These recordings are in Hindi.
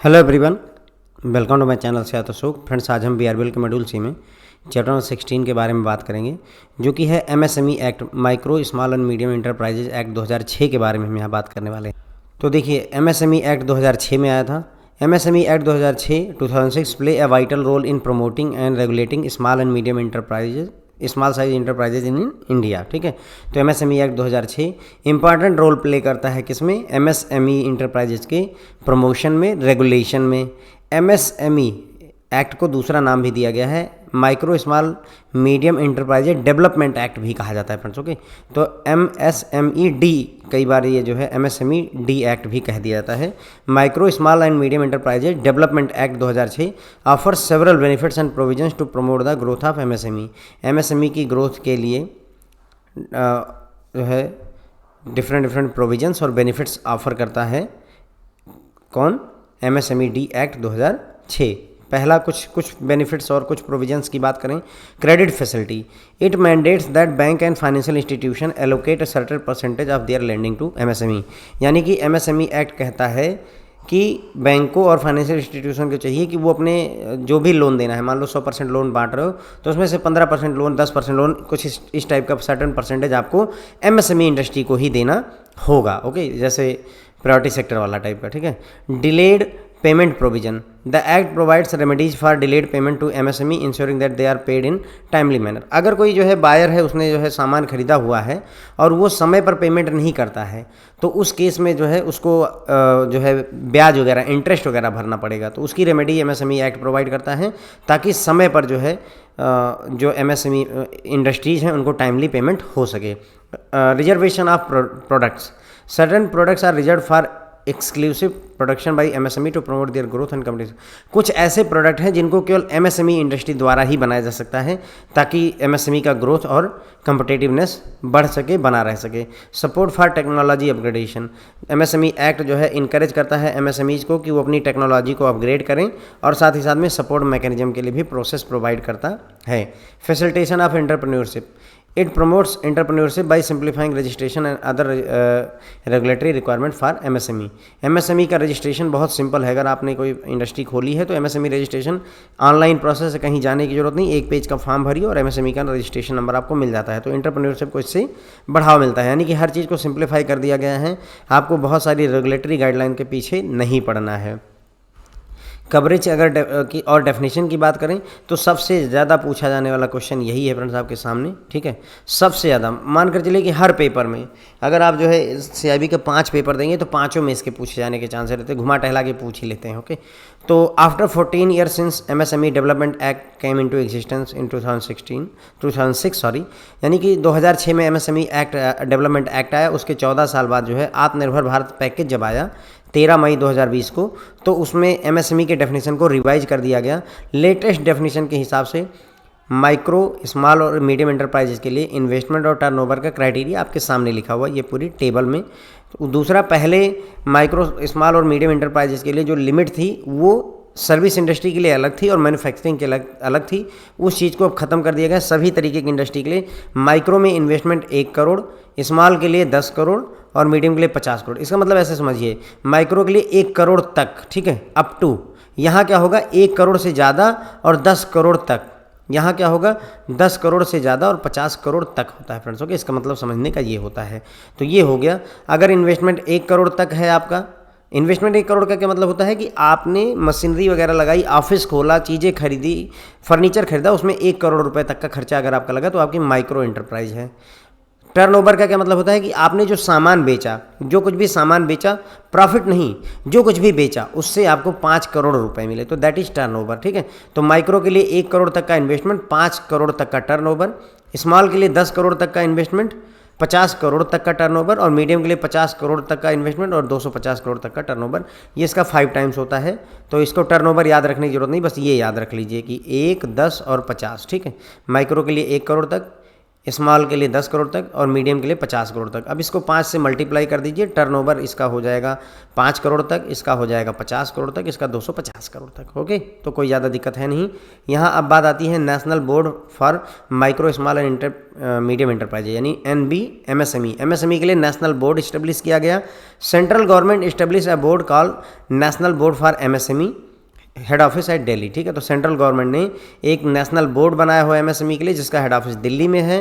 Hello everyone, welcome to my channel से अशोक। फ्रेंड्स, आज हम बीआरबीएल के मॉड्यूल सी में चैप्टर नंबर 16 के बारे में बात करेंगे, जो कि है MSME act, micro small and medium enterprises act 2006 के बारे में हम यहाँ बात करने वाले हैं। तो देखिए, एमएसएमई एक्ट 2006 में आया था। MSME act 2006 play a vital role in promoting and regulating small and medium enterprises, small size enterprises in India. ठीक है, तो MSME act 2006 important role play करता है किसमें? एमएसएमई इंटरप्राइजेज के प्रमोशन में, रेगुलेशन में। एमएसएमई एक्ट को दूसरा नाम भी दिया गया है micro small medium enterprises development act भी कहा जाता है फ्रेंड्स। ओके, तो एमएसएमई डी, कई बार ये जो है एमएसएमई डी एक्ट भी कह दिया जाता है। Micro small and medium enterprises development act 2006 offer several benefits and provisions to promote the growth of MSME. MSME की ग्रोथ के लिए जो है डिफरेंट प्रोविजंस और बेनिफिट्स ऑफर करता है कौन? MSME D act 2006। पहला कुछ बेनिफिट्स और कुछ प्रोविजंस की बात करें। Credit facility, it mandates that bank and financial institution allocate a certain percentage of their lending to MSME. यानी कि एमएसएमई एक्ट कहता है कि बैंकों और फाइनेंशियल इंस्टीट्यूशन को चाहिए कि वो अपने जो भी लोन देना है, मान लो 100% लोन बांट रहे हो, तो उसमें से 15% लोन, 10% लोन, कुछ इस टाइप का सर्टेन परसेंटेज आपको एमएसएमई इंडस्ट्री को ही देना होगा। ओके, जैसे प्रायोरिटी सेक्टर वाला टाइप का। ठीक है, delayed payment provision, the act provides remedies for delayed payment to MSME ensuring that they are paid in timely manner. अगर कोई जो है बायर है, उसने जो है सामान खरीदा हुआ है और वो समय पर पेमेंट नहीं करता है, तो उस केस में जो है उसको जो है ब्याज वगैरह, इंटरेस्ट वगैरह भरना पड़ेगा। तो उसकी रेमेडी एमएसएमई एक्ट प्रोवाइड करता है ताकि समय पर जो है जो एमएसएमई इंडस्ट्रीज हैं उनको टाइमली पेमेंट हो सके। Reservation of products, certain products are reserve for exclusive production by MSME to promote their growth and competition. कुछ ऐसे प्रोडक्ट हैं जिनको केवल एमएसएमई इंडस्ट्री द्वारा ही बनाया जा सकता है ताकि एमएसएमई का ग्रोथ और कम्पिटिटिवनेस बढ़ सके, बना रह सके। Support for technology upgradation, MSME act जो है इनकरेज करता है एमएसएमईज को कि वो अपनी टेक्नोलॉजी को अपग्रेड करें, और साथ ही साथ में सपोर्ट मैकेनिज्म के लिए भी प्रोसेस प्रोवाइड करता है। Facilitation of entrepreneurship, it promotes entrepreneurship by simplifying registration and other regulatory requirement for MSME. MSME का रजिस्ट्रेशन बहुत सिंपल है। अगर आपने कोई इंडस्ट्री खोली है तो एमएसएमई रजिस्ट्रेशन ऑनलाइन प्रोसेस है, कहीं जाने की जरूरत नहीं, एक पेज का फॉर्म भरिए और एमएसएमई का रजिस्ट्रेशन नंबर आपको मिल जाता है। तो एंटरप्रेन्योरशिप को इससे बढ़ावा मिलता है, यानी कि हर चीज़ को सिंप्लीफाई कर दिया गया है। आपको बहुत सारी रेगुलेटरी गाइडलाइन के पीछे नहीं पड़ना है। कवरेज अगर की और डेफिनेशन की बात करें तो सबसे ज़्यादा पूछा जाने वाला क्वेश्चन यही है फ्रेंड्स आपके सामने। ठीक है, सबसे ज़्यादा मान कर चलिए कि हर पेपर में अगर आप जो है सीआईबी के 5 पेपर देंगे तो 5 में इसके पूछे जाने के चांसेस रहते हैं, घुमा टहला के पूछ ही लेते हैं। ओके, तो after 14 years since MSME development act came into existence in 2006, यानी कि 2006 में एमएसएमई एक्ट डेवलपमेंट एक्ट आया। उसके 14 साल बाद जो है आत्मनिर्भर भारत पैकेज जब आया 13 मई 2020 को, तो उसमें एमएसएमई के डेफिनेशन को रिवाइज कर दिया गया। लेटेस्ट डेफिनेशन के हिसाब से माइक्रो स्मॉल और मीडियम इंटरप्राइजेज के लिए इन्वेस्टमेंट और टर्नओवर का क्राइटेरिया आपके सामने लिखा हुआ है ये पूरी टेबल में। तो दूसरा, पहले माइक्रो स्मॉल और मीडियम इंटरप्राइजेज के लिए जो लिमिट थी वो सर्विस इंडस्ट्री के लिए अलग थी और मैन्युफैक्चरिंग के अलग थी। उस चीज़ को अब ख़त्म कर दिया गया। सभी तरीके की इंडस्ट्री के लिए माइक्रो में इन्वेस्टमेंट 1 करोड़, स्मॉल के लिए 10 करोड़ और मीडियम के लिए 50 करोड़। इसका मतलब ऐसे समझिए, माइक्रो के लिए 1 करोड़ तक, ठीक है, अप टू। यहाँ क्या होगा, 1 करोड़ से ज़्यादा और 10 करोड़ तक। यहाँ क्या होगा, 10 करोड़ से ज़्यादा और 50 करोड़ तक होता है फ्रेंड्स। ओके, इसका मतलब समझने का ये होता है। तो ये हो गया। अगर इन्वेस्टमेंट 1 करोड़ तक है आपका, इन्वेस्टमेंट 1 करोड़ का क्या मतलब होता है कि आपने मशीनरी वगैरह लगाई, ऑफिस खोला, चीज़ें खरीदी, फर्नीचर खरीदा, उसमें 1 करोड़ रुपए तक का खर्चा अगर आपका लगा तो आपकी माइक्रो एंटरप्राइज है। टर्नओवर का क्या मतलब होता है कि आपने जो सामान बेचा, जो कुछ भी सामान बेचा, प्रॉफिट नहीं, जो कुछ भी बेचा उससे आपको 5 करोड़ रुपए मिले, तो दैट इज टर्नओवर। ठीक है, तो माइक्रो के लिए 1 करोड़ तक का इन्वेस्टमेंट, 5 करोड़ तक का टर्नओवर, स्मॉल के लिए 10 करोड़ तक का इन्वेस्टमेंट, 50 करोड़ तक का टर्नओवर, और मीडियम के लिए 50 करोड़ तक का इन्वेस्टमेंट और 250 करोड़ तक का टर्नओवर। ये इसका 5 टाइम्स होता है। तो इसको टर्नओवर याद रखने की जरूरत नहीं, बस ये याद रख लीजिए कि 1, 10 और 50। ठीक है, माइक्रो के लिए 1 करोड़ तक, स्मॉल के लिए 10 करोड़ तक और मीडियम के लिए 50 करोड़ तक। अब इसको 5 से मल्टीप्लाई कर दीजिए, टर्नओवर इसका हो जाएगा 5 करोड़ तक, इसका हो जाएगा 50 करोड़ तक, इसका 250 करोड़ तक। ओके, तो कोई ज़्यादा दिक्कत है नहीं। यहाँ अब बात आती है national board for micro small and medium enterprise यानी NBMSME। MSME के लिए नेशनल बोर्ड इस्टेब्लिश किया गया। Central government establish a board call national board for MSME, head office है दिल्ली। ठीक है, तो सेंट्रल गवर्नमेंट ने एक नेशनल बोर्ड बनाया हुआ है MSME के लिए, जिसका हेड ऑफिस दिल्ली में है।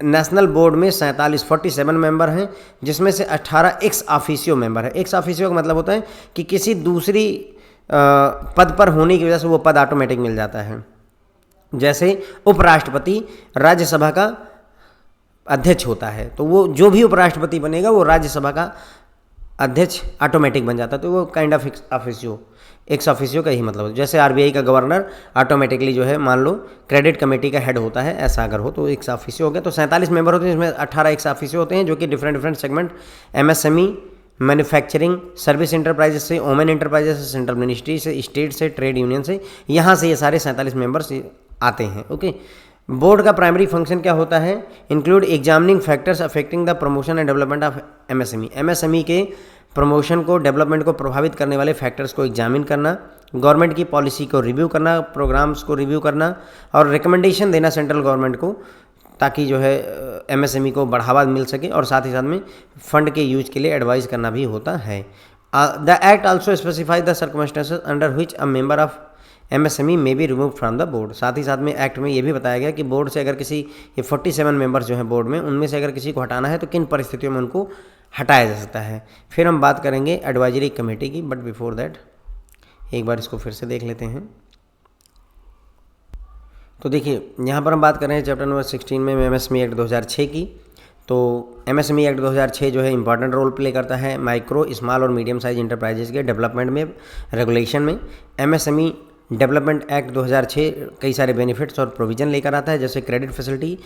नेशनल बोर्ड में 47 मेंबर हैं, जिसमें से 18 एक्स ऑफिशियो मेंबर है। एक्स ऑफिशियो का मतलब होता है कि किसी दूसरी पद पर होने की वजह से वो पद ऑटोमेटिक मिल जाता है। जैसे उपराष्ट्रपति राज्यसभा का अध्यक्ष होता है, तो वो जो भी उपराष्ट्रपति बनेगा वो राज्यसभा का अध्यक्ष ऑटोमेटिक बन जाता है, तो वो काइंड ऑफ एक्स ऑफिशियो का ही मतलब है। जैसे RBI का गवर्नर ऑटोमेटिकली जो है मान लो क्रेडिट कमेटी का हेड होता है, ऐसा अगर हो तो एक्स ऑफिशियो हो गया। तो 47 मेंबर होते हैं, जिसमें 18 एक्स ऑफिशियो होते हैं, जो कि different segment MSME, manufacturing, service enterprises से, वोमेन इंटरप्राइजेस से, सेंट्रल मिनिस्ट्री से, स्टेट से, ट्रेड यूनियन से, यहाँ से ये सारे 47 मेंबर्स आते हैं। ओके, बोर्ड का प्राइमरी फंक्शन क्या होता है? Include examining factors affecting the promotion and development of MSME के प्रमोशन को, डेवलपमेंट को प्रभावित करने वाले फैक्टर्स को एग्जामिन करना, गवर्नमेंट की पॉलिसी को रिव्यू करना, प्रोग्राम्स को रिव्यू करना और रिकमेंडेशन देना सेंट्रल गवर्नमेंट को, ताकि जो है MSME को बढ़ावा मिल सके, और साथ ही साथ में फंड के यूज के लिए एडवाइस करना भी होता है। The act also specify the circumstances under which a member of MSME में be remove from the board. साथ ही साथ में एक्ट में ये भी बताया गया कि बोर्ड से अगर किसी, ये 47 मेंबर्स जो हैं बोर्ड में, उनमें से अगर किसी को हटाना है तो किन परिस्थितियों में उनको हटाया जा सकता है। फिर हम बात करेंगे एडवाइजरी कमेटी की, बट बिफोर दैट एक बार इसको फिर से देख लेते हैं। तो देखिए, यहाँ पर हम बात कर रहे हैं चैप्टर नंबर 16 में MSME एक्ट 2006 की। तो MSME एक्ट 2006 जो है इंपॉर्टेंट रोल प्ले करता है माइक्रो, स्मॉल और मीडियम साइज इंटरप्राइजेज के डेवलपमेंट में, रेगुलेशन में। MSME डेवलपमेंट एक्ट 2006 कई सारे बेनिफिट्स और प्रोविज़न लेकर आता है, जैसे क्रेडिट फैसिलिटी।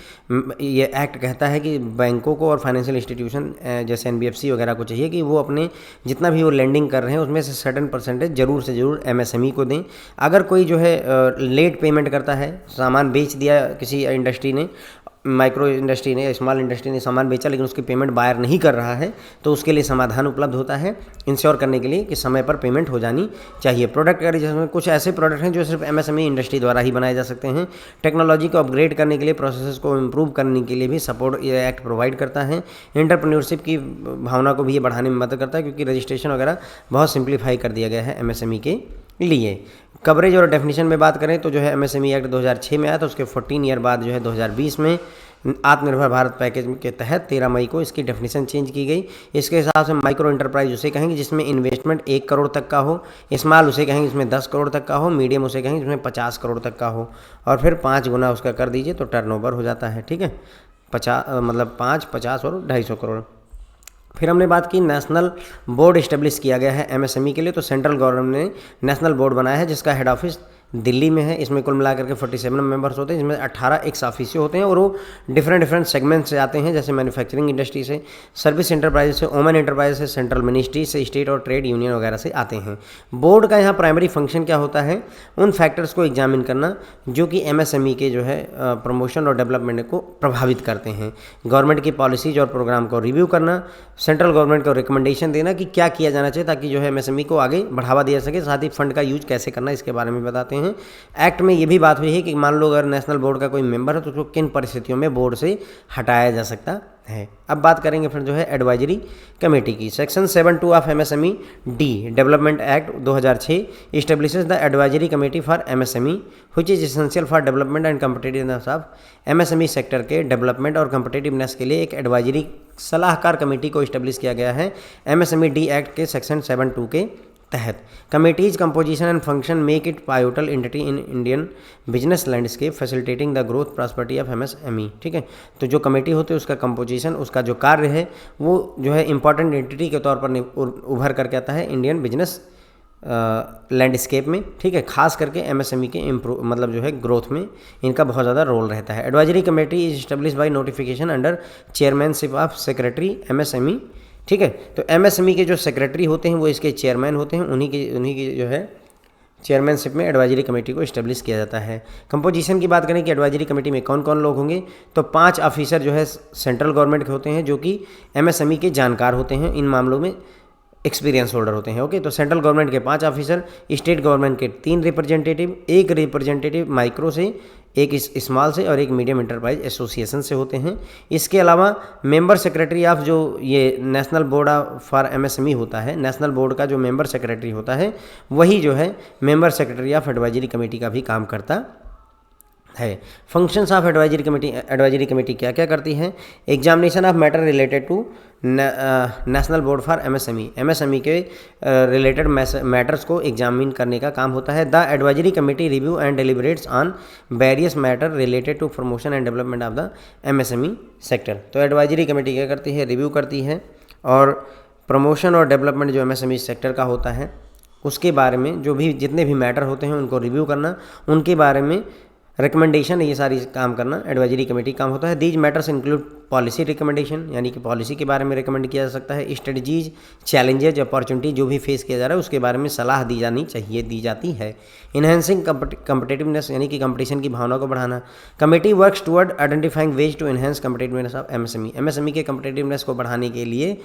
ये एक्ट कहता है कि बैंकों को और फाइनेंशियल इंस्टीट्यूशन जैसे NBFC वगैरह को चाहिए कि वो अपने जितना भी वो लेंडिंग कर रहे हैं उसमें से सर्टेन परसेंटेज ज़रूर से ज़रूर MSME को दें। अगर कोई जो है लेट पेमेंट करता है, सामान बेच दिया किसी इंडस्ट्री ने, माइक्रो इंडस्ट्री ने, स्मॉल इंडस्ट्री ने सामान बेचा लेकिन उसकी पेमेंट बायर नहीं कर रहा है, तो उसके लिए समाधान उपलब्ध होता है इंश्योर करने के लिए कि समय पर पेमेंट हो जानी चाहिए। प्रोडक्ट का जिसमें कुछ ऐसे प्रोडक्ट हैं जो सिर्फ MSME इंडस्ट्री द्वारा ही बनाए जा सकते हैं। टेक्नोलॉजी को अपग्रेड करने के लिए, प्रोसेसेस को इम्प्रूव करने के लिए भी सपोर्ट ये एक्ट प्रोवाइड करता है। एंटरप्रेन्योरशिप की भावना को भी ये बढ़ाने में मदद करता है, क्योंकि रजिस्ट्रेशन वगैरह बहुत सिंप्लीफाई कर दिया गया है MSME के लिए। कवरेज और डेफिनेशन में बात करें तो जो है MSME एक्ट 2006 में आया, तो उसके 14 ईयर बाद जो है 2020 में आत्मनिर्भर भारत पैकेज के तहत 13 मई को इसकी डेफिनेशन चेंज की गई। इसके हिसाब से माइक्रो एंटरप्राइज उसे कहेंगे जिसमें इन्वेस्टमेंट 1 करोड़ तक का हो, स्मॉल उसे कहेंगे जिसमें 10 करोड़ तक का हो, मीडियम उसे कहेंगे जिसमें 50 करोड़ तक का हो, और फिर 5 गुना उसका कर दीजिए तो टर्नओवर हो जाता है। ठीक है, 5, 50 और 250 करोड़। फिर हमने बात की नेशनल बोर्ड इस्टेब्लिश किया गया है MSME के लिए, तो सेंट्रल गवर्नमेंट ने नेशनल बोर्ड बनाया है जिसका हेड ऑफिस दिल्ली में है। इसमें कुल मिलाकर के 47 मेंबर्स होते हैं, जिसमें 18 एक्स ऑफिशियो होते हैं, और वो डिफरेंट सेगमेंट से आते हैं, जैसे मैन्युफैक्चरिंग इंडस्ट्री से, सर्विस इंटरप्राइज से, वोमेन इंटरप्राइज से, सेंट्रल मिनिस्ट्री से, स्टेट और ट्रेड यूनियन वगैरह से आते हैं। बोर्ड का यहाँ प्राइमरी फंक्शन क्या होता है? उन फैक्टर्स को एग्जामिन करना जो कि MSME के जो है प्रमोशन और डेवलपमेंट को प्रभावित करते हैं, गवर्नमेंट की पॉलिसीज और प्रोग्राम को रिव्यू करना, सेंट्रल गवर्नमेंट को रिकमेंडेशन देना कि क्या किया जाना चाहिए ताकि जो है MSME को आगे बढ़ावा दिया सके, साथ ही फंड का यूज कैसे करना इसके बारे में बताते हैं। एक्ट में ये भी बात हुई है कि मान लो अगर नेशनल बोर्ड का कोई मेंबर है तो उसको किन परिस्थितियों में बोर्ड से हटाया जा सकता है। अब बात करेंगे फिर जो है एडवाइजरी कमेटी की। Section 7(2) of MSME D development act 2006 establishes the advisory committee for MSME which is essential for development and competitiveness of MSME sector के डेवलपमेंट और कम्पिटिटिवनेस के लिए एक एडवाइजरी सलाहकार कमेटी को इस्टेब्लिश किया गया है MSME डी एक्ट के सेक्शन 7(2) के तहत। Committee's composition and function make it pivotal entity in Indian business landscape facilitating the growth prosperity of MSME। ठीक है, तो जो कमेटी होती है उसका कंपोजिशन, उसका जो कार्य है वो जो है इंपॉर्टेंट एंटिटी के तौर पर उभर करके आता है इंडियन बिजनेस लैंडस्केप में। ठीक है, खास करके MSME के मतलब जो है ग्रोथ में इनका बहुत ज़्यादा रोल रहता है। Advisory committee is establish by notification under chairmanship of secretary MSME। ठीक है, तो MSME के जो सेक्रेटरी होते हैं वो इसके चेयरमैन होते हैं, उन्हीं की जो है चेयरमैनशिप में एडवाइजरी कमेटी को इस्टेब्लिश किया जाता है। कंपोजिशन की बात करें कि एडवाइजरी कमेटी में कौन कौन लोग होंगे, तो 5 ऑफिसर जो है सेंट्रल गवर्नमेंट के होते हैं, जो कि एमएसएमई के जानकार होते हैं, इन मामलों में एक्सपीरियंस होल्डर होते हैं। ओके, तो सेंट्रल गवर्नमेंट के 5 ऑफिसर, स्टेट गवर्नमेंट के 3 रिप्रेजेंटेटिव, एक रिप्रेजेंटेटिव माइक्रो से, एक स्मॉल से और एक मीडियम इंटरप्राइज एसोसिएशन से होते हैं। इसके अलावा मेंबर सेक्रेटरी ऑफ जो ये नेशनल बोर्ड फॉर एमएसएमई होता है, नेशनल बोर्ड का जो मेंबर सेक्रेटरी होता है वही जो है member secretary of advisory committee का भी काम करता है। फंक्शंस ऑफ एडवाइजरी कमेटी क्या क्या करती है? Examination of matter related to national board for MSME के रिलेटेड मैटर्स को एग्जामिन करने का काम होता है। The advisory committee review and deliberates on various matter related to promotion and development of the MSME sector. तो एडवाइजरी कमेटी क्या करती है? रिव्यू करती है और प्रमोशन और डेवलपमेंट जो एमएसएमई सेक्टर का होता है उसके बारे में जो भी जितने भी मैटर होते हैं उनको रिव्यू करना, उनके बारे में रिकमेंडेशन, ये सारी काम करना एडवाइजरी कमेटी काम होता है। These matters include policy recommendation, यानी कि पॉलिसी के बारे में रिकमेंड किया जा सकता है। स्ट्रेटजीज, चैलेंजेज, अपॉर्चुनिटी जो भी फेस किया जा रहा है उसके बारे में सलाह दी जाती है। इन्हेंसिंग कम्पिटेटिवनेस, यानी कि कंपटीशन की भावना को बढ़ाना। Committee works toward identifying ways to enhance competitiveness of MSME के कम्पिटेटिवनेस को बढ़ाने के लिए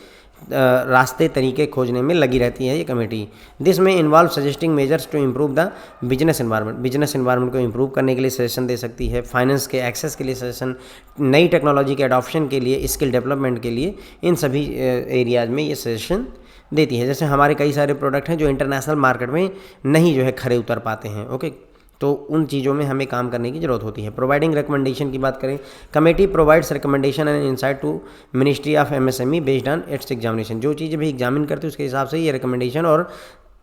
रास्ते तरीके खोजने में लगी रहती है ये कमेटी। दिस में involve suggesting measures to improve the business environment को इम्प्रूव करने के लिए सजेशन दे सकती है। फाइनेंस के एक्सेस के लिए सजेशन, नई टेक्नोलॉजी के अडॉप्शन के लिए, स्किल डेवलपमेंट के लिए, इन सभी एरियाज में ये सजेशन देती है। जैसे हमारे कई सारे प्रोडक्ट हैं जो इंटरनेशनल मार्केट में नहीं जो है खरे उतर पाते हैं। ओके, तो उन चीज़ों में हमें काम करने की ज़रूरत होती है। प्रोवाइडिंग रिकमेंडेशन की बात करें, committee provides recommendation and insight to ministry of MSME based on its examination. जो चीज़ें भी एग्जामिन करते हैं उसके हिसाब से ये रिकमेंडेशन और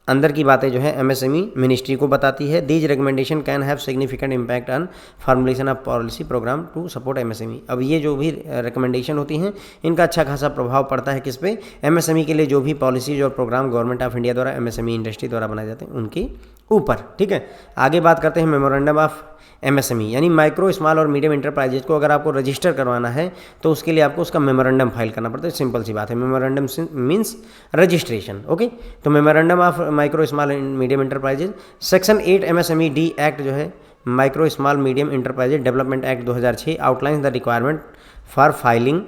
अंदर की बातें जो है एमएसएमई मिनिस्ट्री को बताती है। These recommendation can have significant impact on formulation of policy program to support MSME. अब ये जो भी रिकमेंडेशन होती हैं इनका अच्छा खासा प्रभाव पड़ता है किस पे? एमएसएमई के लिए जो भी पॉलिसीज और प्रोग्राम गवर्नमेंट ऑफ इंडिया द्वारा एमएसएमई इंडस्ट्री द्वारा बनाए जाते हैं उनके ऊपर। ठीक है, आगे बात करते हैं मेमोरेंडम ऑफ एमएसएमई, यानी माइक्रो, स्मॉल और मीडियम इंटरप्राइजेज को अगर आपको रजिस्टर करवाना है तो उसके लिए आपको उसका मेमोरेंडम फाइल करना पड़ता है। सिंपल सी बात है, मेमोरेंडम मीन्स रजिस्ट्रेशन। ओके, तो memorandum of micro, small and medium enterprises, section 8 MSME D act जो है micro, small, medium enterprises development act 2006 outlines the requirement for filing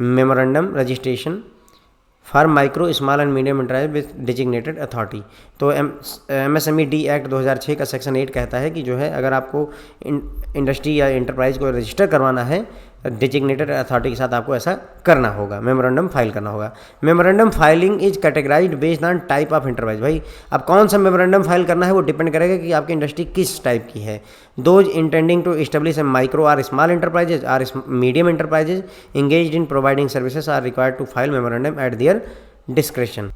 memorandum registration for micro, small and medium enterprise with designated authority. तो एमएसएमई डी एक्ट 2006 का सेक्शन 8 कहता है कि जो है अगर आपको इंडस्ट्री या इंटरप्राइज को रजिस्टर करवाना है डिजिग्नेटेड अथॉरिटी के साथ आपको ऐसा करना होगा, मेमोरेंडम फाइल करना होगा। Memorandum filing is categorised based on type of enterprise. भाई अब कौन सा मेमोरेंडम फाइल करना है वो डिपेंड करेगा कि आपकी इंडस्ट्री किस टाइप की है। Those intending to establish a micro or small enterprises or medium enterprises engaged in providing services are required to file memorandum at their discretion.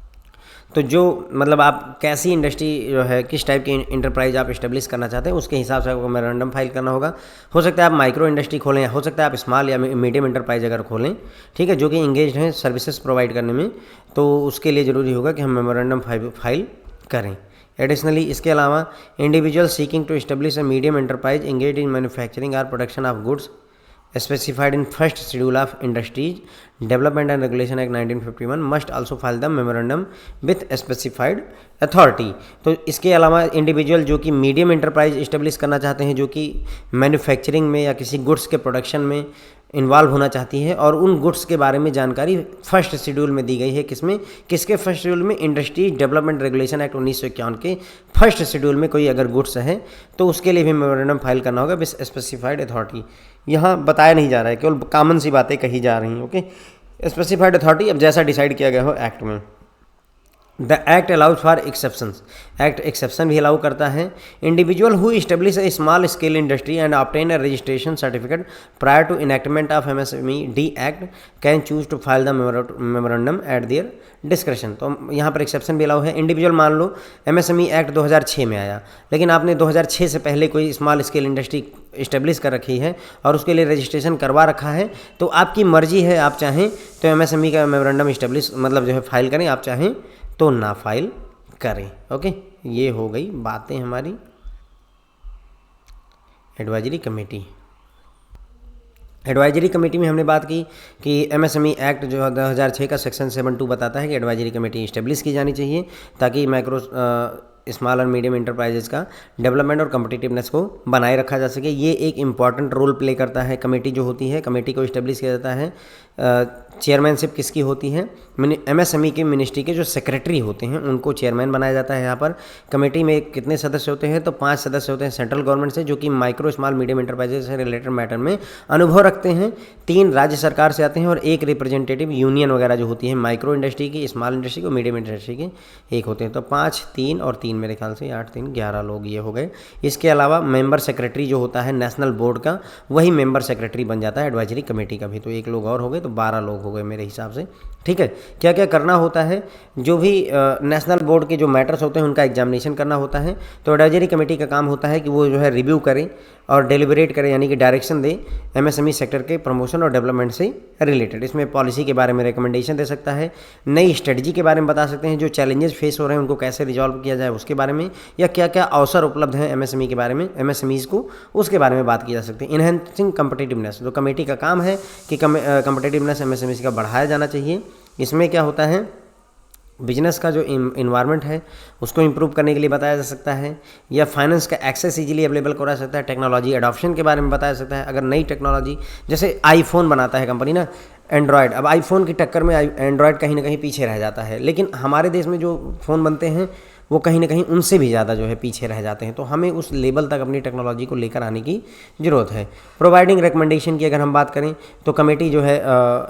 तो जो मतलब आप कैसी इंडस्ट्री जो है, किस टाइप की इंटरप्राइज आप इस्टेब्लिश करना चाहते हैं उसके हिसाब से आपको मेमोरेंडम फाइल करना होगा। हो सकता है आप माइक्रो इंडस्ट्री खोलें, हो सकता है आप स्मॉल या मीडियम इंटरप्राइज अगर खोलें, ठीक है, जो कि इंगेज्ड हैं सर्विसेज प्रोवाइड करने में, तो उसके लिए ज़रूरी होगा कि हम मेमोरेंडम फाइल करें। एडिशनली इसके अलावा individual seeking to establish a medium enterprise engaged in manufacturing or production of goods specified in first schedule of Industries Development and Regulation Act 1951 must also file the memorandum with specified authority। तो इसके अलावा इंडिविजुअल जो कि मीडियम इंटरप्राइज इस्टेब्लिश करना चाहते हैं, जो कि मैन्युफैक्चरिंग में या किसी गुड्स के प्रोडक्शन में इन्वॉल्व होना चाहती है और उन गुड्स के बारे में जानकारी फर्स्ट शेड्यूल में दी गई है, किसमें, किसके फर्स्ट शेड्यूल में? इंडस्ट्रीज डेवलपमेंट रेगुलेशन एक्ट 1951 के फर्स्ट शेड्यूल में कोई अगर गुड्स है तो उसके लिए भी मेमोरेंडम फाइल करना होगा विद स्पेसिफाइड अथॉरिटी। यहाँ बताया नहीं जा रहा है, केवल कॉमन सी बातें कही जा रही हैं। ओके, स्पेसिफाइड अथॉरिटी अब जैसा डिसाइड किया गया हो एक्ट में। The act allows for exceptions, act exception भी अलाउ करता है। Individual who establish a small scale industry and obtain a registration certificate prior to enactment of MSME D act can choose to file the memorandum at their discretion. तो यहाँ पर एक्सेप्शन भी अलाउ है। इंडिविजुअल मान लो एमएसएमई एक्ट 2006 में आया, लेकिन आपने 2006 से पहले कोई स्मॉल स्केल इंडस्ट्री इस्टेब्लिश कर रखी है और उसके लिए रजिस्ट्रेशन करवा रखा है, तो आपकी मर्जी है, आप चाहें तो एमएसएमई का मेमोरेंडम इस्टेब्लिश मतलब जो है फाइल करें, आप चाहें तो ना फाइल करें। ओके, ये हो गई बातें हमारी एडवाइजरी कमेटी। एडवाइजरी कमेटी में हमने बात की कि एमएसएमई एक्ट जो 2006 का सेक्शन 7(2) बताता है कि एडवाइजरी कमेटी इस्टेब्लिश की जानी चाहिए ताकि माइक्रो स्मॉल और मीडियम इंटरप्राइजेज का डेवलपमेंट और कम्पिटिटिवनेस को बनाए रखा जा सके। ये एक इम्पॉर्टेंट रोल प्ले करता है। कमेटी जो होती है, कमेटी को इस्टेब्लिश किया जाता है। चेयरमैनशिप किसकी होती है? एमएसएमई के मिनिस्ट्री के जो सेक्रेटरी होते हैं उनको चेयरमैन बनाया जाता है। यहाँ पर कमेटी में कितने सदस्य होते हैं? तो 5 सदस्य होते हैं सेंट्रल गवर्नमेंट से, जो कि माइक्रो स्मॉल मीडियम इंटरप्राइजेज से रिलेटेड मैटर में अनुभव रखते हैं। 3 राज्य सरकार से आते हैं और 1 रिप्रेजेंटेटिव यूनियन वगैरह जो होती है माइक्रो इंडस्ट्री की, स्मॉल इंडस्ट्री की और मीडियम इंडस्ट्री की, 1 होते हैं। तो 5, 3 और 3 मेरे ख्याल से 8, 3, 11 लोग ये हो गए। इसके अलावा मेंबर सेक्रेटरी जो होता है नेशनल बोर्ड का, वही मेंबर सेक्रेटरी बन जाता है एडवाइजरी कमेटी का भी। तो 1 लोग और हो गए, तो 12 लोग हो गए मेरे हिसाब से। ठीक है, क्या क्या करना होता है? जो भी नेशनल बोर्ड के जो मैटर्स होते हैं उनका एग्जामिनेशन करना होता है। तो एडवाइजरी कमेटी का काम होता है कि वो जो है रिव्यू करे और डेलिब्रेट करे, यानी कि डायरेक्शन दे एमएसएमई सेक्टर के प्रमोशन और डेवलपमेंट से रिलेटेड। इसमें पॉलिसी के बारे में रिकमेंडेशन दे सकता है, नई स्ट्रेटजी के बारे में बता सकते हैं, जो चैलेंजेस फेस हो रहे हैं उनको कैसे रिजॉल्व किया जाए उसके बारे में, या क्या क्या अवसर उपलब्ध हैं एमएसएमई के बारे में, एमएसएमईज़ को, उसके बारे में बात की जा सकती है। इनहेंसिंग कम्पिटिटिवनेस, जो कमेटी का काम है कि कम्पिटिटिवनेस एमएसएमईज़ का बढ़ाया जाना चाहिए। इसमें क्या होता है? बिजनेस का जो इन्वायरमेंट है उसको इम्प्रूव करने के लिए बताया जा सकता है, या फाइनेंस का एक्सेस इजीली अवेलेबल करा सकता है। टेक्नोलॉजी अडॉप्शन के बारे में बताया सकता है। अगर नई टेक्नोलॉजी, जैसे आईफोन बनाता है कंपनी ना, एंड्रॉयड, अब आईफोन की टक्कर में एंड्रॉयड कहीं ना कहीं पीछे रह जाता है, लेकिन हमारे देश में जो फ़ोन बनते हैं वो कहीं ना कहीं उनसे भी ज़्यादा जो है पीछे रह जाते हैं। तो हमें उस लेवल तक अपनी टेक्नोलॉजी को लेकर आने की ज़रूरत है। प्रोवाइडिंग रिकमेंडेशन की अगर हम बात करें तो कमेटी जो है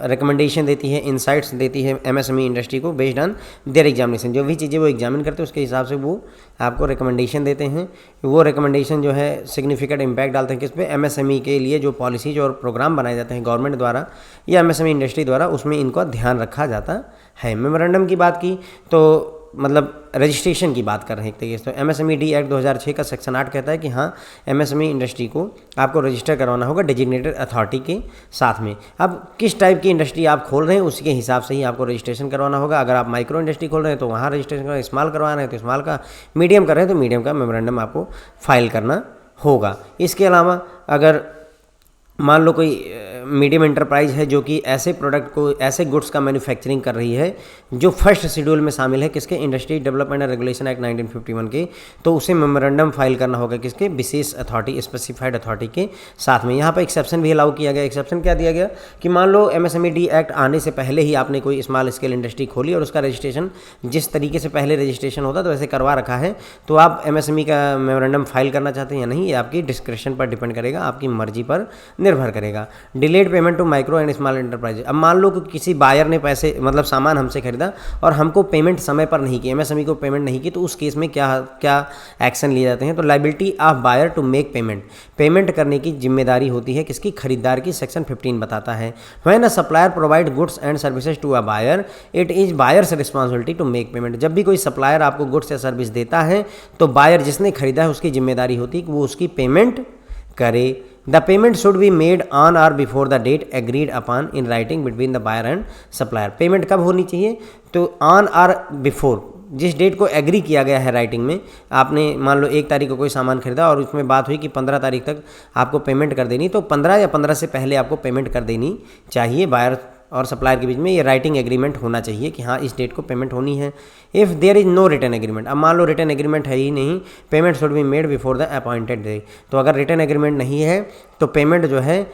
रिकमेंडेशन देती है, इंसाइट्स देती है एमएसएमई इंडस्ट्री को बेस्ड ऑन देयर एग्जामिनेशन। जो भी चीज़ें वो एग्जामिन करते हैं उसके हिसाब से वो आपको रिकमेंडेशन देते हैं। वो रिकमेंडेशन जो है सिग्निफिकेंट इम्पैक्ट डालते हैं किस पे? एमएसएमई के लिए जो पॉलिसीज और प्रोग्राम बनाए जाते हैं गवर्नमेंट द्वारा या एमएसएमई इंडस्ट्री द्वारा, उसमें इनका ध्यान रखा जाता है। मेमोरेंडम की बात की तो मतलब रजिस्ट्रेशन की बात कर रहे हैं एक तरीके से। तो एमएसएमई एक्ट 2006 का सेक्शन 8 कहता है कि हाँ, एमएसएमई इंडस्ट्री को आपको रजिस्टर करवाना होगा डेजिग्नेटेड अथॉरिटी के साथ में। अब किस टाइप की इंडस्ट्री आप खोल रहे हैं उसके हिसाब से ही आपको रजिस्ट्रेशन करवाना होगा। अगर आप माइक्रो इंडस्ट्री खोल रहे हैं तो वहाँ रजिस्ट्रेशन करना, स्मॉल करवाना है तो स्मॉल का, मीडियम कर रहे हैं तो मीडियम का मेमोरेंडम आपको फाइल करना होगा। इसके अलावा अगर मान लो कोई मीडियम एंटरप्राइज है जो कि ऐसे प्रोडक्ट को, ऐसे गुड्स का मैन्युफैक्चरिंग कर रही है जो फर्स्ट शेड्यूल में शामिल है किसके? Industry development and regulation act 1951 के, तो उसे मेमोरेंडम फाइल करना होगा किसके? विशेष अथॉरिटी, स्पेसिफाइड अथॉरिटी के साथ में। यहाँ पर एक्सेप्शन भी अलाउ किया गया। एक्सेप्शन क्या दिया गया कि मान लो एमएसएमई एक्ट आने से पहले ही आपने कोई स्मॉल स्केल इंडस्ट्री खोली और उसका रजिस्ट्रेशन जिस तरीके से पहले रजिस्ट्रेशन होता तो वैसे करवा रखा है, तो आप एमएसएमई का मेमोरेंडम फाइल करना चाहते हैं या नहीं, ये आपकी डिस्क्रिप्शन पर डिपेंड करेगा, आपकी मर्जी पर निर्भर करेगा। Delayed payment to micro and small enterprise, अब मान लो कि किसी बायर ने पैसे मतलब सामान हमसे खरीदा और हमको पेमेंट समय पर नहीं की, एमएसएमई को पेमेंट नहीं की, तो उस केस में क्या क्या एक्शन लिए जाते हैं? तो liability of buyer to make payment, payment करने की जिम्मेदारी होती है किसकी? खरीदार की। सेक्शन 15 बताता है when a supplier provide goods and services to a buyer it is buyer's responsibility to make payment. जब भी कोई सप्लायर आपको गुड्स या सर्विस देता है तो बायर जिसने खरीदा है उसकी जिम्मेदारी होती है कि वो उसकी पेमेंट करे। The payment should be made on or before the date agreed upon in writing between the buyer and supplier. Payment कब होनी चाहिए? तो ऑन और बिफोर, जिस डेट को एग्री किया गया है राइटिंग में, आपने मान लो 1 तारीख को कोई सामान खरीदा और उसमें बात हुई कि 15 तारीख तक आपको पेमेंट कर देनी, तो 15 या 15 से पहले आपको पेमेंट कर देनी चाहिए। बायर और सप्लायर के बीच में ये राइटिंग एग्रीमेंट होना चाहिए कि हाँ इस डेट को पेमेंट होनी है। If there is no written agreement, अब मान लो रिटन एग्रीमेंट है ही नहीं, payment should be made before the appointed day, तो अगर रिटन एग्रीमेंट नहीं है तो पेमेंट जो है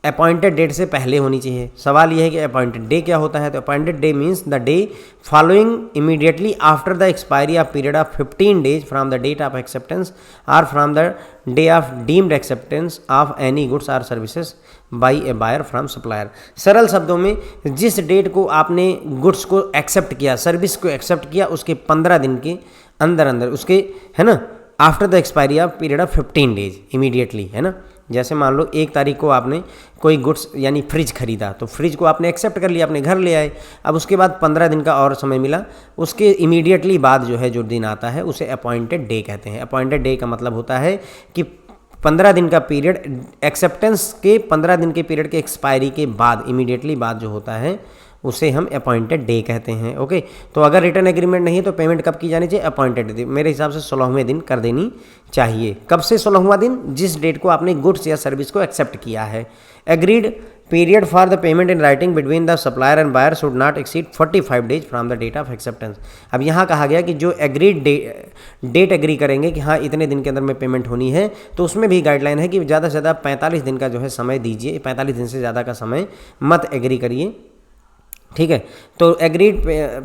अपॉइंटेड डेट से पहले होनी चाहिए। सवाल यह है कि अपॉइंटेड डे क्या होता है? तो appointed day means the day following immediately after the expiry of period of 15 days from the date of acceptance or from the day of deemed acceptance of any goods or services by a buyer from supplier. सरल शब्दों में जिस डेट को आपने गुड्स को एक्सेप्ट किया, सर्विस को एक्सेप्ट किया, उसके 15 दिन के अंदर अंदर उसके, है ना, after the expiry of period of 15 days immediately, है ना। जैसे मान लो 1 तारीख को आपने कोई गुड्स यानी फ्रिज खरीदा, तो फ्रिज को आपने एक्सेप्ट कर लिया, अपने घर ले आए। अब उसके बाद 15 दिन का और समय मिला, उसके इमीडिएटली बाद जो है जो दिन आता है उसे अपॉइंटेड डे कहते हैं। अपॉइंटेड डे का मतलब होता है कि 15 दिन का पीरियड, एक्सेप्टेंस के 15 दिन के पीरियड के एक्सपायरी के बाद, इमीडिएटली बाद जो होता है उसे हम अपॉइंटेड डे कहते हैं। ओके, तो अगर रिटर्न एग्रीमेंट नहीं है तो पेमेंट कब की जानी चाहिए? अपॉइंटेड डे, मेरे हिसाब से 16वें दिन कर देनी चाहिए। कब से 16वां दिन? जिस डेट को आपने गुड्स या सर्विस को एक्सेप्ट किया है। Agreed period for the payment in writing between the supplier and buyer should not exceed 45 days from the date of acceptance. अब यहाँ कहा गया कि जो एग्रीड डेट एग्री करेंगे कि हाँ इतने दिन के अंदर में पेमेंट होनी है, तो उसमें भी गाइडलाइन है कि ज़्यादा से ज़्यादा 45 दिन का जो है समय दीजिए, 45 दिन से ज़्यादा का समय मत एग्री करिए, ठीक है। तो agreed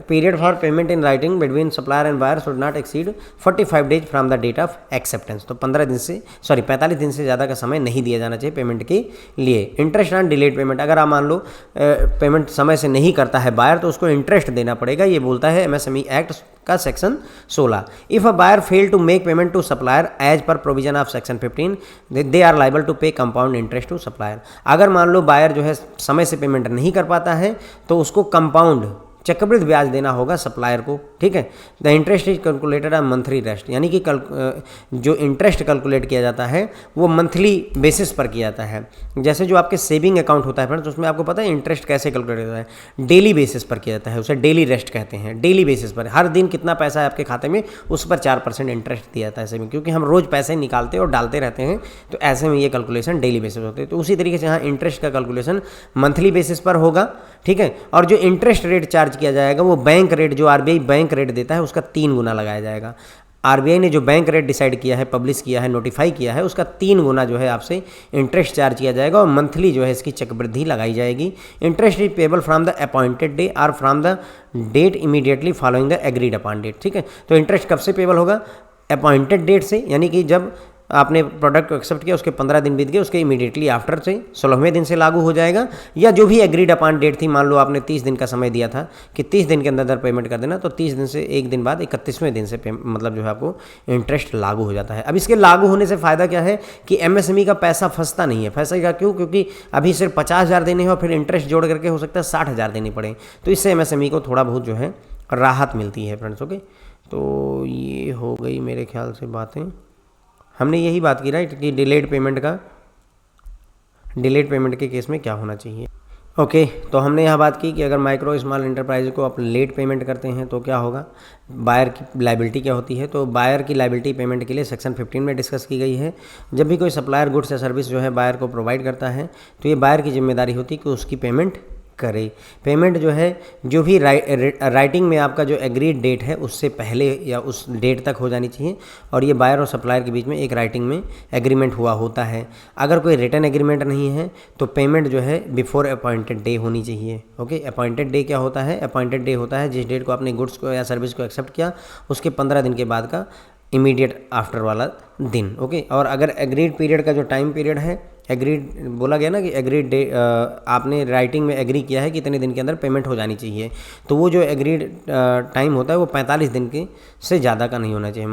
period for payment in writing between supplier and buyer should not exceed 45 days from the date of acceptance. तो 45 दिन से ज़्यादा का समय नहीं दिया जाना चाहिए पेमेंट के लिए। इंटरेस्ट ऑन डिलेड पेमेंट, अगर आप मान लो पेमेंट समय से नहीं करता है बायर, तो उसको इंटरेस्ट देना पड़ेगा। ये बोलता है MSME एक्ट का section 16। If a buyer fail to make payment to supplier as per provision of section 15 they are liable to pay compound interest to supplier. अगर मान लो बायर जो है समय से पेमेंट नहीं कर पाता है, तो उसको कंपाउंड चक्रवृद्धि ब्याज देना होगा सप्लायर को, ठीक है। The interest is calculated on monthly rest, यानी कि जो इंटरेस्ट कैलकुलेट किया जाता है वो मंथली बेसिस पर किया जाता है। जैसे जो आपके सेविंग अकाउंट होता है फ्रेंड्स, तो उसमें आपको पता है इंटरेस्ट कैसे कैलकुलेट होता है, डेली बेसिस पर किया जाता है, उसे डेली रेस्ट कहते हैं। डेली बेसिस पर हर दिन कितना पैसा है आपके खाते में, उस पर 4% इंटरेस्ट दिया जाता है सेविंग, क्योंकि हम रोज़ पैसे निकालते और डालते रहते हैं, तो ऐसे में ये कैलकुलेशन डेली बेसिस होती है। तो उसी तरीके से यहाँ इंटरेस्ट का कैलकुलेशन मंथली बेसिस पर होगा, ठीक है। और जो इंटरेस्ट रेट चार्ज किया जाएगा वो बैंक रेट, जो RBI बैंक रेट देता है उसका 3 गुना लगाया जाएगा। RBI ने जो बैंक रेट डिसाइड किया है, पब्लिश किया है, नोटिफाई किया है, उसका 3 गुना जो है आपसे इंटरेस्ट चार्ज किया जाएगा और मंथली जो है इसकी चक्रवृद्धि लगाई जाएगी। Interest is payable from the appointed day or from the date immediately following the agreed upon date, ठीक है। तो इंटरेस्ट कब से पेबल होगा? अपॉइंटेड डेट से, यानी कि जब आपने प्रोडक्ट को एक्सेप्ट किया उसके 15 दिन बीत गए, उसके इमीडिएटली आफ्टर से 16वें दिन से लागू हो जाएगा। या जो भी एग्रीड अपॉन डेट थी, मान लो आपने 30 दिन का समय दिया था कि 30 दिन के अंदर पेमेंट कर देना, तो 30 दिन से एक दिन बाद 31वें दिन से मतलब जो है आपको इंटरेस्ट लागू हो जाता है। अब इसके लागू होने से फ़ायदा क्या है कि MSME का पैसा फंसता नहीं है। फंसेगा क्यों? क्योंकि अभी सिर्फ 50,000 देने हैं और फिर इंटरेस्ट जोड़ करके हो सकता है 60,000 देने पड़े, तो इससे MSME को थोड़ा बहुत जो है राहत मिलती है फ्रेंड्स। ओके, तो ये हो गई मेरे ख्याल से बातें। हमने यही बात की राइट कि डिलेड पेमेंट के केस में क्या होना चाहिए। ओके, तो हमने यहाँ बात की कि अगर माइक्रो स्मॉल इंटरप्राइज को आप लेट पेमेंट करते हैं तो क्या होगा, बायर की लाइबिलिटी क्या होती है। तो बायर की लाइबिलिटी पेमेंट के लिए सेक्शन 15 में डिस्कस की गई है। जब भी कोई सप्लायर गुड्स या सर्विस जो है बायर को प्रोवाइड करता है, तो ये बायर की जिम्मेदारी होती है कि उसकी पेमेंट करे। पेमेंट जो है जो भी राइटिंग में आपका जो एग्रीड डेट है उससे पहले या उस डेट तक हो जानी चाहिए, और ये बायर और सप्लायर के बीच में एक राइटिंग में एग्रीमेंट हुआ होता है। अगर कोई रिटन एग्रीमेंट नहीं है तो पेमेंट जो है बिफोर अपॉइंटेड डे होनी चाहिए। ओके, अपॉइंटेड डे क्या होता है? अपॉइंटेड डे होता है जिस डेट को आपने गुड्स को या सर्विस को एक्सेप्ट किया उसके 15 दिन के बाद का इमीडिएट आफ्टर वाला दिन। ओके, और अगर एग्रीड पीरियड का जो टाइम पीरियड है, एग्रीड बोला गया ना कि एग्रीड डे, आपने राइटिंग में एग्री किया है कि इतने दिन के अंदर पेमेंट हो जानी चाहिए, तो वो जो एग्रीड टाइम होता है वो 45 दिन के से ज़्यादा का नहीं होना चाहिए।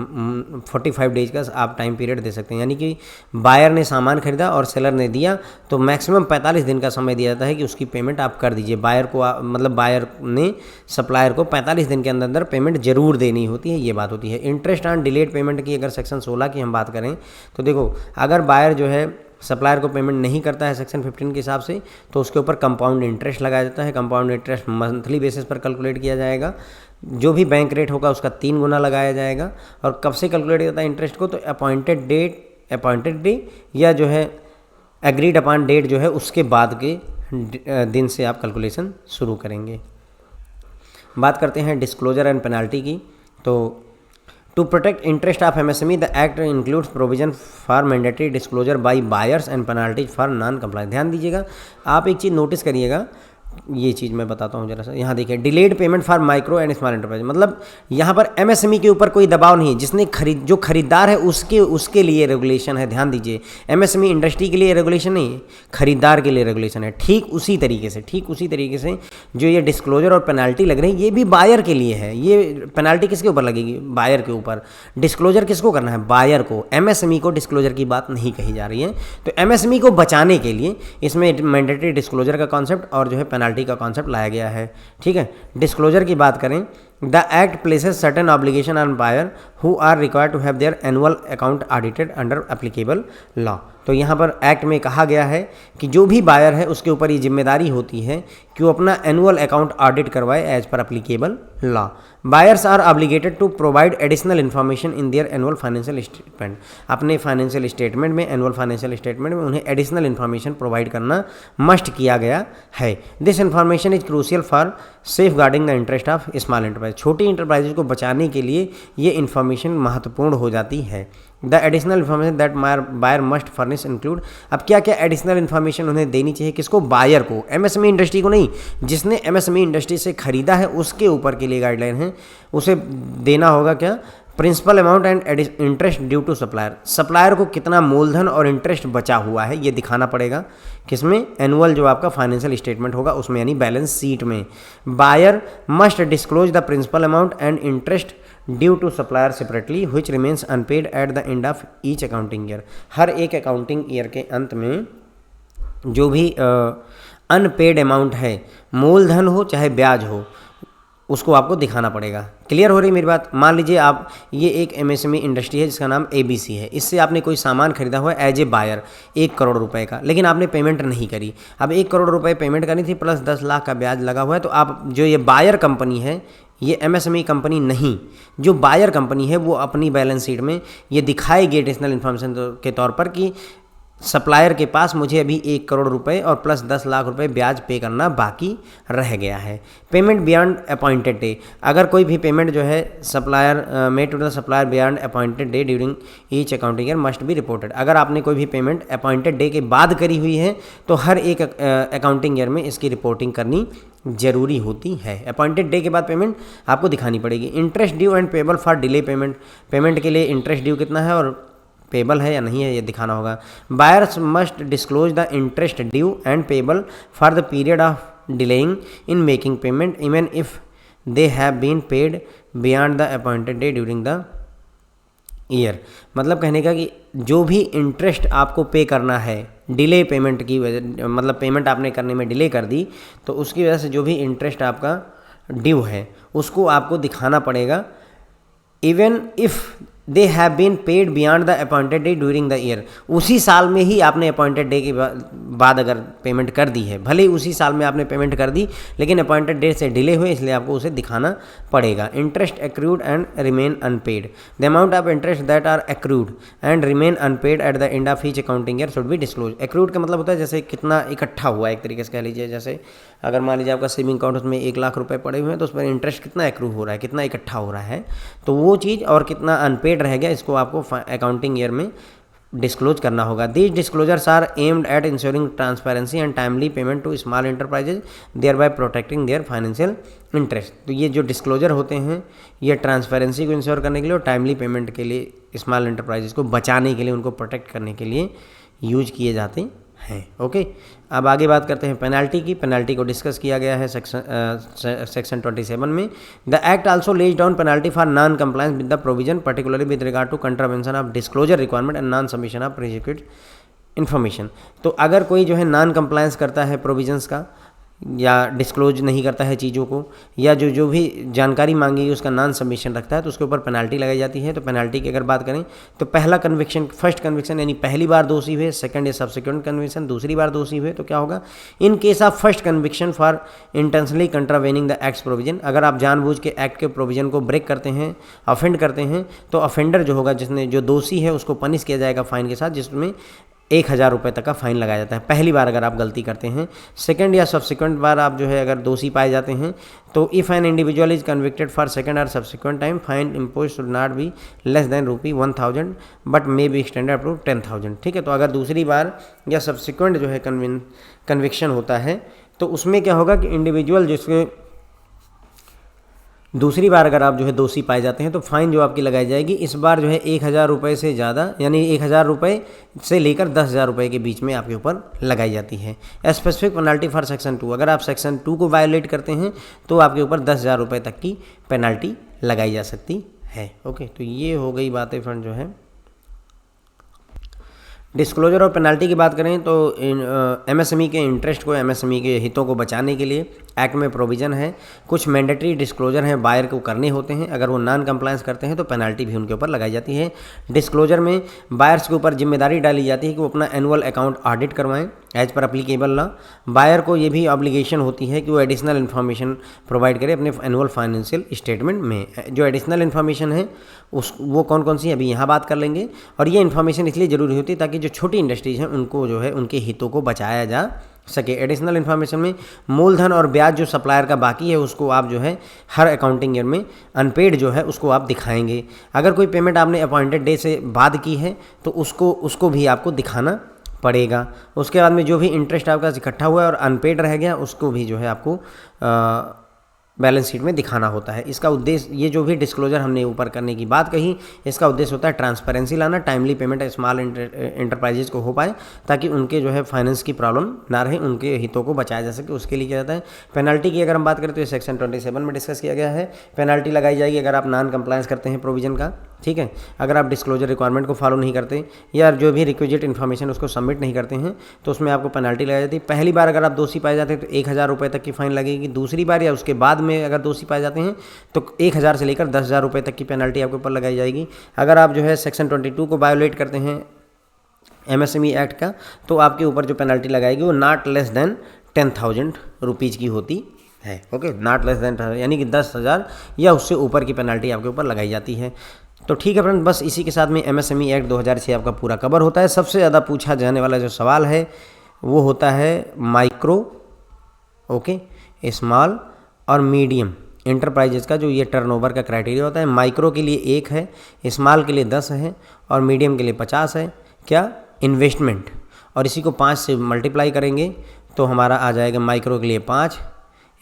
45 डेज का आप टाइम पीरियड दे सकते हैं, यानी कि बायर ने सामान खरीदा और सेलर ने दिया, तो मैक्सिमम 45 दिन का समय दिया जाता है कि उसकी पेमेंट आप कर दीजिए। बायर को मतलब बायर ने सप्लायर को 45 दिन के अंदर पेमेंट जरूर देनी होती है, ये बात होती है। इंटरेस्ट ऑन डिलेड पेमेंट की अगर सेक्शन 16 की हम बात करें तो देखो, अगर बायर जो है सप्लायर को पेमेंट नहीं करता है सेक्शन 15 के हिसाब से, तो उसके ऊपर कंपाउंड इंटरेस्ट लगाया जाता है। कंपाउंड इंटरेस्ट मंथली बेसिस पर कैलकुलेट किया जाएगा। जो भी बैंक रेट होगा उसका 3 गुना लगाया जाएगा। और कब से कैलकुलेट होता है इंटरेस्ट को? तो अपॉइंटेड डे या जो है एग्रीड अपॉन डेट जो है उसके बाद के दिन से आप कैलकुलेशन शुरू करेंगे। बात करते हैं डिस्क्लोजर एंड पेनाल्टी की। तो to protect interest of MSME the act includes provision for mandatory disclosure by buyers and penalties for non compliance. ध्यान दीजिएगा, आप एक चीज़ नोटिस करिएगा, ये चीज़ मैं बताता हूँ जरा सा। यहाँ देखिए, delayed payment for micro and small enterprise, मतलब यहाँ पर MSME के ऊपर कोई दबाव नहीं है। जिसने जो खरीदार है उसके लिए रेगुलेशन है। ध्यान दीजिए, MSME इंडस्ट्री के लिए रेगुलेशन नहीं है, खरीदार के लिए रेगुलेशन है। ठीक उसी तरीके से जो ये डिस्क्लोजर और पेनाल्टी लग रही है ये भी बायर के लिए है। ये पेनाल्टी किसके ऊपर लगेगी? बायर के ऊपर। डिस्क्लोजर किसको करना है? बायर को। MSME को डिस्क्लोजर की बात नहीं कही जा रही है। तो MSME को बचाने के लिए इसमें मैंडेटरी डिस्क्लोजर का कॉन्सेप्ट और जो है पेनाल्टी का कॉन्सेप्ट लाया गया है, ठीक है। डिस्क्लोजर की बात करें, the act places certain obligation on buyer who are required to have their annual account audited under applicable law. तो यहाँ पर एक्ट में कहा गया है कि जो भी बायर है उसके ऊपर ये जिम्मेदारी होती है कि वो अपना एनुअल अकाउंट ऑडिट करवाए as per applicable law. Buyers are obligated to provide additional information in their annual financial statement. अपने फाइनेंशियल स्टेटमेंट में, एनुअल फाइनेंशियल स्टेटमेंट में उन्हें एडिशनल इन्फॉर्मेशन प्रोवाइड करना मस्ट किया गया है। This information is crucial for safeguarding the interest of small enterprise. छोटी इंटरप्राइजेज को बचाने के लिए ये इन्फॉर्मेशन महत्वपूर्ण हो जाती है। The additional information that buyer must furnish include. अब क्या क्या एडिशनल इन्फॉर्मेशन उन्हें देनी चाहिए, किसको? बायर को, एमएसएमई इंडस्ट्री को नहीं। जिसने एमएसएमई इंडस्ट्री से खरीदा है उसके ऊपर के लिए गाइडलाइन है, उसे देना होगा क्या? Principal amount and interest due to supplier. Supplier को कितना मूलधन और इंटरेस्ट बचा हुआ है ये दिखाना पड़ेगा। किसमें? एनुअल जो आपका फाइनेंशियल स्टेटमेंट होगा उसमें, यानी बैलेंस शीट में। Buyer must disclose the principal amount and interest due to supplier separately which remains unpaid at the end of each accounting year. हर एक अकाउंटिंग ईयर के अंत में जो भी अनपेड अमाउंट है, मूलधन हो चाहे ब्याज हो, उसको आपको दिखाना पड़ेगा। क्लियर हो रही मेरी बात? मान लीजिए आप, ये एक एमएसएमई इंडस्ट्री है जिसका नाम एबीसी है, इससे आपने कोई सामान खरीदा हुआ है एज ए बायर 1 करोड़ रुपए का, लेकिन आपने पेमेंट नहीं करी। अब 1 करोड़ रुपए पेमेंट करनी थी प्लस 10 लाख का ब्याज लगा हुआ है, तो आप जो ये बायर कंपनी है, ये एमएसएमई कंपनी नहीं, जो बायर कंपनी है वो अपनी बैलेंस शीट में ये दिखाएगी एडिशनल इन्फॉर्मेशन के तौर पर कि सप्लायर के पास मुझे अभी 1 करोड़ रुपए और प्लस 10 लाख रुपए ब्याज पे करना बाकी रह गया है। Payment beyond appointed day. अगर कोई भी पेमेंट जो है supplier made to the supplier beyond appointed day during each accounting year must be reported. अगर आपने कोई भी पेमेंट अपॉइंटेड डे के बाद करी हुई है तो हर एक अकाउंटिंग ईयर में इसकी रिपोर्टिंग करनी जरूरी होती है। अपॉइंटेड डे के बाद पेमेंट आपको दिखानी पड़ेगी। Interest due and payable for delay payment. Payment के लिए इंटरेस्ट ड्यू कितना है और पेबल है या नहीं है ये दिखाना होगा। Buyers must disclose the interest due and payable for the period of delaying in making payment even if they have been paid beyond the appointed day during the year. मतलब कहने का कि जो भी इंटरेस्ट आपको पे करना है डिले पेमेंट की वजह, मतलब पेमेंट आपने करने में डिले कर दी तो उसकी वजह से जो भी इंटरेस्ट आपका ड्यू है उसको आपको दिखाना पड़ेगा, even if they have been paid beyond the appointed day during the year. उसी साल में ही आपने अपॉइंटेड डे के बाद अगर पेमेंट कर दी है, भले ही उसी साल में आपने पेमेंट कर दी लेकिन अपॉइंटेड डेट से डिले हुए, इसलिए आपको उसे दिखाना पड़ेगा। Interest accrued and remain unpaid. The amount of interest that are accrued and remain unpaid at the end of each accounting year should be disclose. Accrued का मतलब होता है जैसे कितना इकट्ठा हुआ है, एक तरीके से कह लीजिए। जैसे अगर मान लीजिए आपका सेविंग अकाउंट उसमें 1 लाख रुपए पड़े हुए हैं तो उस पर इंटरेस्ट कितना एक्रू हो रहा है, कितना इकट्ठा हो रहा है, तो वो चीज़ और कितना अनपेड रह गया इसको आपको अकाउंटिंग ईयर में डिस्क्लोज करना होगा। These disclosures are aimed at ensuring transparency and timely payment to small enterprises thereby protecting their financial interest. तो ये जो डिस्क्लोजर होते हैं ये ट्रांसपेरेंसी को इंश्योर करने के लिए और टाइमली पेमेंट के लिए, स्मॉल एंटरप्राइजेज को बचाने के लिए, उनको प्रोटेक्ट करने के लिए यूज किए जाते हैं। ओके, अब आगे बात करते हैं पेनाल्टी की। पेनाल्टी को डिस्कस किया गया है सेक्शन 27 में। The act also lays down penalty for non compliance with the provision particularly with regard to contravention of disclosure requirement and non submission of prerequisite information. तो अगर कोई जो है नॉन कंप्लायंस करता है प्रोविजंस का या डिस्क्लोज नहीं करता है चीज़ों को, या जो भी जानकारी मांगी उसका नॉन सबमिशन रखता है तो उसके ऊपर पेनाल्टी लगाई जाती है। तो पेनाल्टी की अगर बात करें तो पहला कन्विक्शन, फर्स्ट कन्विक्शन यानी पहली बार दोषी हुए, सेकंड या सब्सिक्वेंट कन्विक्शन दूसरी बार दोषी हुए तो क्या होगा? In case of first conviction for intentionally contravening the act provision. अगर आप जानबूझ के एक्ट के प्रोविजन को ब्रेक करते हैं, ऑफेंड करते हैं, तो ऑफेंडर जो होगा, जिसने जो दोषी है उसको पनिश किया जाएगा फाइन के साथ, जिसमें 1000 रुपये तक का फाइन लगाया जाता है पहली बार अगर आप गलती करते हैं। सेकंड या सब्सिक्वेंट बार आप जो है अगर दोषी पाए जाते हैं तो if an individual is convicted for second or subsequent time fine impose should not be less than ₹1000 but may be extended up to 10,000। ठीक है, तो अगर दूसरी बार या सब्सिक्वेंट जो है कन्विक्शन होता है तो उसमें क्या होगा कि इंडिविजुअल जिसके दूसरी बार अगर आप जो है दोषी पाए जाते हैं तो फाइन जो आपकी लगाई जाएगी इस बार जो है 1000 रुपये से ज़्यादा, यानी 1000 रुपये से लेकर 10,000 रुपये के बीच में आपके ऊपर लगाई जाती है। Specific penalty for section 2। अगर आप सेक्शन 2 को वायलेट करते हैं तो आपके ऊपर 10,000 रुपये तक की पेनाल्टी लगाई जा सकती है। ओके, तो ये हो गई बातें फ्रेंड जो है डिस्क्लोजर और पेनल्टी की बात करें तो एमएसएमई के इंटरेस्ट को, एमएसएमई के हितों को बचाने के लिए एक्ट में प्रोविज़न है। कुछ मैंडेटरी डिस्क्लोजर हैं बायर को करने होते हैं, अगर वो नॉन कंप्लायंस करते हैं तो पेनल्टी भी उनके ऊपर लगाई जाती है। डिस्क्लोजर में बायर्स के ऊपर जिम्मेदारी डाली जाती है कि वो अपना एनुअल अकाउंट ऑडिट करवाएं as per applicable law. Buyer को ये भी ऑब्लिगेशन होती है कि वो एडिशनल इन्फॉर्मेशन प्रोवाइड करे अपने एनुअल फाइनेंशियल स्टेटमेंट में। जो एडिशनल इन्फॉर्मेशन है वो कौन कौन सी अभी यहाँ बात कर लेंगे। और ये इन्फॉर्मेशन इसलिए ज़रूरी होती है ताकि जो छोटी इंडस्ट्रीज़ हैं उनको जो है उनके हितों को बचाया जा सके। एडिशनल इन्फॉर्मेशन में मूलधन और ब्याज जो सप्लायर का बाकी है उसको आप जो है हर अकाउंटिंग ईयर में अनपेड जो है उसको आप दिखाएंगे। अगर कोई पेमेंट आपने अपॉइंटेड डे से बाद की है तो उसको भी आपको दिखाना पड़ेगा। उसके बाद में जो भी इंटरेस्ट आपका इकट्ठा हुआ है और अनपेड रह गया उसको भी जो है आपको बैलेंस शीट में दिखाना होता है। इसका उद्देश्य, ये जो भी डिस्क्लोजर हमने ऊपर करने की बात कही, इसका उद्देश्य होता है ट्रांसपेरेंसी लाना, टाइमली पेमेंट स्मॉल एंटरप्राइजेज को हो पाए ताकि उनके जो है फाइनेंस की प्रॉब्लम ना रहे, उनके हितों को बचाया जा सके। उसके लिए क्या जाता है पेनल्टी की अगर हम बात करें तो ये सेक्शन 27 में डिस्कस किया गया है। पेनल्टी लगाई जाएगी अगर आप नॉन कंप्लायंस करते हैं प्रोविजन का, ठीक है। अगर आप डिस्क्लोजर रिक्वायरमेंट को फॉलो नहीं करते या जो भी रिक्विजिट इन्फॉर्मेशन उसको सबमिट नहीं करते हैं तो उसमें आपको पेनल्टी लगाई जाती है। पहली बार अगर आप दोषी पाए जाते हैं तो 1000 रुपये तक की फाइन लगेगी। दूसरी बार या उसके बाद में अगर दोषी पाए जाते हैं तो 1000 से लेकर 10,000 रुपये तक की पेनल्टी आपके ऊपर लगाई जाएगी। अगर आप जो है सेक्शन 22 को वायोलेट करते हैं एमएसएमई एक्ट का तो आपके ऊपर जो पेनल्टी लगाएगी वो नॉट लेस देन 10,000 रुपीज़ की होती है। ओके, नॉट लेस देन, यानी कि 10,000 या उससे ऊपर की पेनल्टी आपके ऊपर लगाई जाती है। तो ठीक है फ्रेंड, बस इसी के साथ में एमएसएमई एक्ट 2006 आपका पूरा कवर होता है। सबसे ज़्यादा पूछा जाने वाला जो सवाल है वो होता है माइक्रो, ओके, स्मॉल और मीडियम इंटरप्राइजेज का जो ये टर्नओवर का क्राइटेरिया होता है। माइक्रो के लिए 1 है, स्मॉल के लिए 10 है और मीडियम के लिए 50 है। क्या? इन्वेस्टमेंट। और इसी को 5 से मल्टीप्लाई करेंगे तो हमारा आ जाएगा माइक्रो के लिए 5,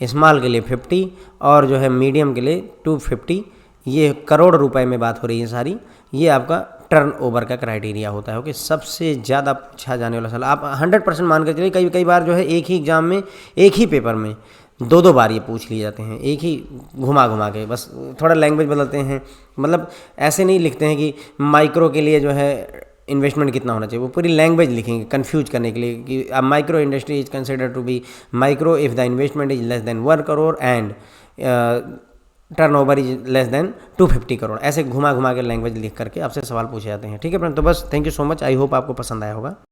स्मॉल के लिए 50 और जो है मीडियम के लिए 250। ये करोड़ रुपए में बात हो रही है सारी। ये आपका टर्नओवर का क्राइटेरिया होता है। ओके, सबसे ज़्यादा पूछा जाने वाला सवाल आप 100% मान कर चलिए। कई बार जो है एक ही एग्जाम में, एक ही पेपर में 2-2 बार ये पूछ लिए जाते हैं, एक ही घुमा के, बस थोड़ा लैंग्वेज बदलते हैं। मतलब ऐसे नहीं लिखते हैं कि माइक्रो के लिए जो है इन्वेस्टमेंट कितना होना चाहिए, वो पूरी लैंग्वेज लिखेंगे कन्फ्यूज करने के लिए कि micro industry is consider to be micro if the investment is less than 1 crore and turnover is less than 250 crore. ऐसे घुमा के लैंग्वेज लिख करके आपसे सवाल पूछे जाते हैं। ठीक है फ्रेंड, तो बस thank you so much. I hope आपको पसंद आया होगा।